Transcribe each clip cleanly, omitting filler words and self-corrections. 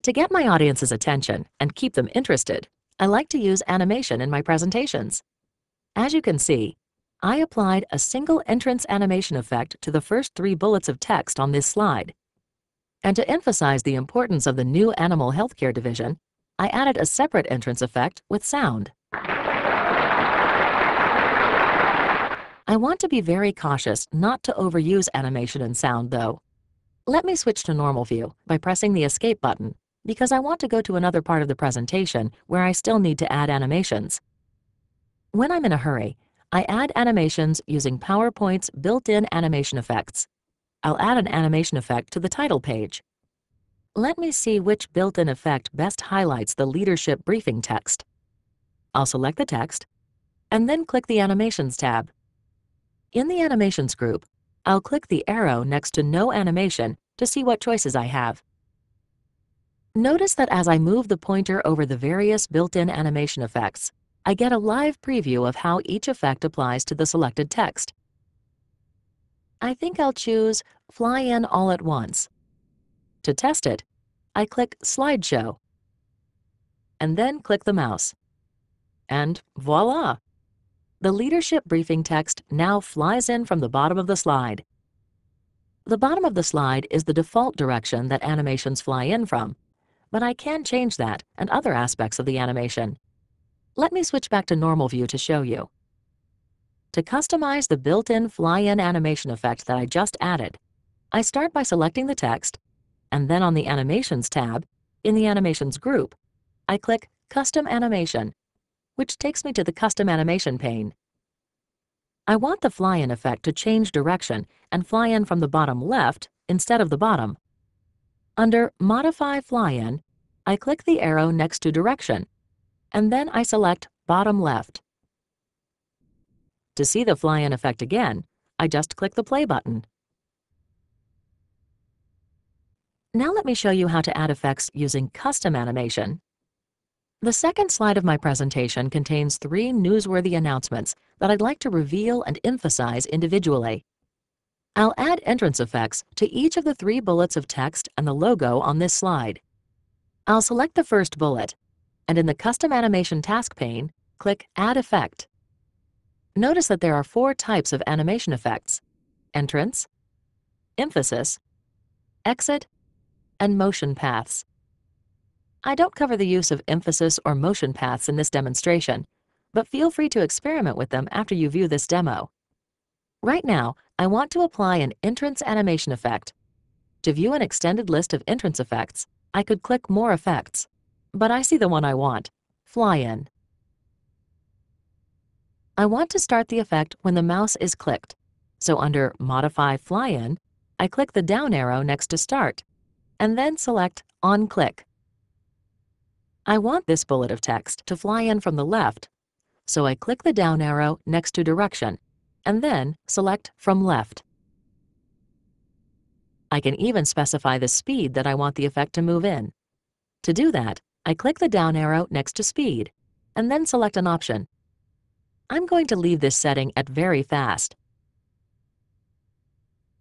To get my audience's attention and keep them interested, I like to use animation in my presentations. As you can see, I applied a single entrance animation effect to the first 3 bullets of text on this slide. And to emphasize the importance of the new Animal Healthcare division, I added a separate entrance effect with sound. I want to be very cautious not to overuse animation and sound, though. Let me switch to normal view by pressing the Escape button, because I want to go to another part of the presentation where I still need to add animations. When I'm in a hurry, I add animations using PowerPoint's built-in animation effects. I'll add an animation effect to the title page. Let me see which built-in effect best highlights the leadership briefing text. I'll select the text, and then click the Animations tab. In the Animations group, I'll click the arrow next to No Animation to see what choices I have. Notice that as I move the pointer over the various built-in animation effects, I get a live preview of how each effect applies to the selected text. I think I'll choose Fly In All at Once. To test it, I click Slideshow, and then click the mouse. And voila! The leadership briefing text now flies in from the bottom of the slide. The bottom of the slide is the default direction that animations fly in from, but I can change that and other aspects of the animation. Let me switch back to normal view to show you. To customize the built-in fly-in animation effect that I just added, I start by selecting the text, and then on the Animations tab, in the Animations group, I click Custom Animation, which takes me to the Custom Animation pane. I want the fly-in effect to change direction and fly in from the bottom left instead of the bottom. Under Modify Fly-in, I click the arrow next to Direction, and then I select Bottom Left. To see the fly-in effect again, I just click the play button. Now let me show you how to add effects using custom animation. The second slide of my presentation contains 3 newsworthy announcements that I'd like to reveal and emphasize individually. I'll add entrance effects to each of the 3 bullets of text and the logo on this slide. I'll select the first bullet, and in the Custom Animation task pane, click Add Effect. Notice that there are 4 types of animation effects: entrance, emphasis, exit, and motion paths. I don't cover the use of emphasis or motion paths in this demonstration, but feel free to experiment with them after you view this demo. Right now, I want to apply an entrance animation effect. To view an extended list of entrance effects, I could click More Effects, but I see the one I want: Fly In. I want to start the effect when the mouse is clicked, so under Modify Fly In, I click the down arrow next to Start, and then select On Click. I want this bullet of text to fly in from the left, so I click the down arrow next to Direction, and then select From Left. I can even specify the speed that I want the effect to move in. To do that, I click the down arrow next to Speed, and then select an option. I'm going to leave this setting at Very Fast.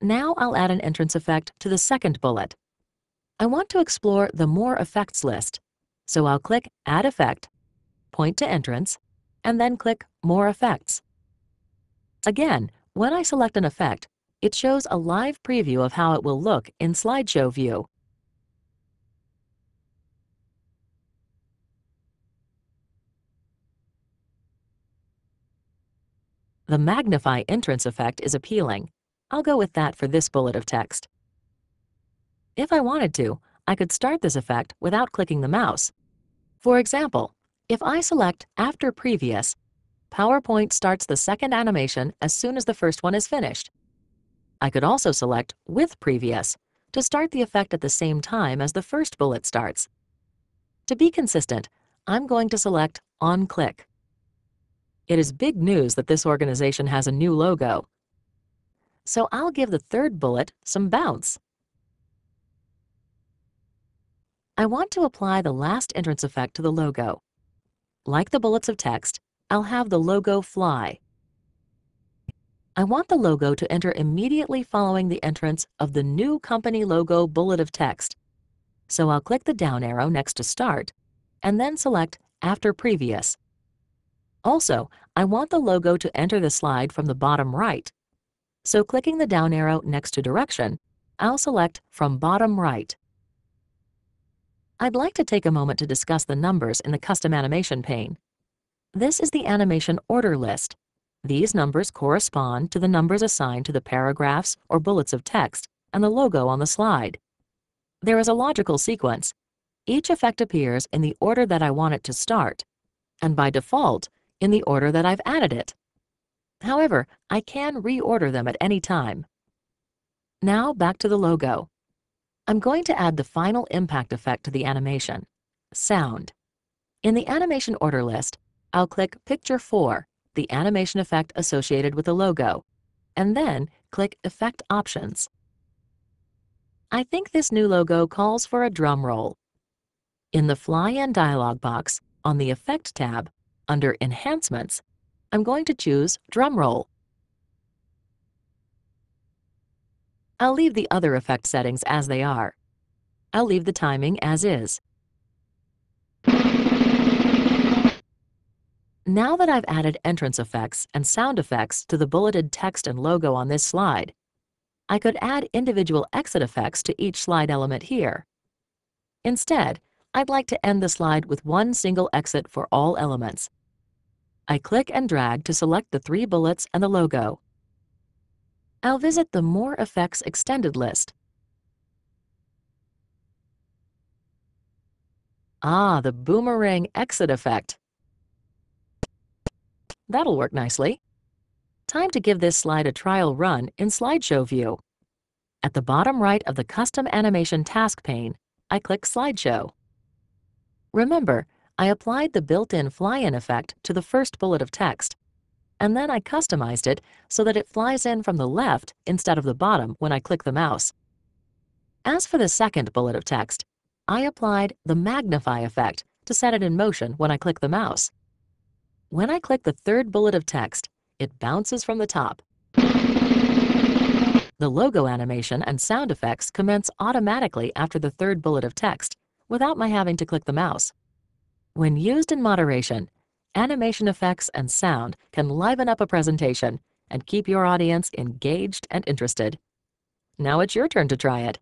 Now I'll add an entrance effect to the second bullet. I want to explore the More Effects list, so I'll click Add Effect, point to Entrance, and then click More Effects. Again, when I select an effect, it shows a live preview of how it will look in Slideshow view. The Magnify Entrance effect is appealing. I'll go with that for this bullet of text. If I wanted to, I could start this effect without clicking the mouse. For example, if I select After Previous, PowerPoint starts the second animation as soon as the first one is finished. I could also select With Previous to start the effect at the same time as the first bullet starts. To be consistent, I'm going to select On Click. It is big news that this organization has a new logo, so I'll give the third bullet some bounce. I want to apply the last entrance effect to the logo. Like the bullets of text, I'll have the logo fly. I want the logo to enter immediately following the entrance of the new company logo bullet of text. so I'll click the down arrow next to Start, and then select After Previous. Also, I want the logo to enter the slide from the bottom right, so clicking the down arrow next to Direction, I'll select From Bottom Right. I'd like to take a moment to discuss the numbers in the Custom Animation pane. This is the animation order list. These numbers correspond to the numbers assigned to the paragraphs or bullets of text and the logo on the slide. There is a logical sequence. Each effect appears in the order that I want it to start, and by default, in the order that I've added it. However, I can reorder them at any time. Now back to the logo. I'm going to add the final impact effect to the animation, sound. In the animation order list, I'll click Picture 4, the animation effect associated with the logo, and then click Effect Options. I think this new logo calls for a drum roll. In the Fly In dialog box, on the Effect tab, under Enhancements, I'm going to choose Drum Roll. I'll leave the other effect settings as they are. I'll leave the timing as is. Now that I've added entrance effects and sound effects to the bulleted text and logo on this slide, I could add individual exit effects to each slide element here. Instead, I'd like to end the slide with one single exit for all elements. I click and drag to select the 3 bullets and the logo. I'll visit the More Effects extended list. Ah, the boomerang exit effect. That'll work nicely. Time to give this slide a trial run in Slideshow view. At the bottom right of the Custom Animation task pane, I click Slideshow. Remember, I applied the built-in fly-in effect to the first bullet of text, and then I customized it so that it flies in from the left instead of the bottom when I click the mouse. As for the second bullet of text, I applied the magnify effect to set it in motion when I click the mouse. When I click the third bullet of text, it bounces from the top. The logo animation and sound effects commence automatically after the third bullet of text, without my having to click the mouse. When used in moderation, animation effects and sound can liven up a presentation and keep your audience engaged and interested. Now it's your turn to try it.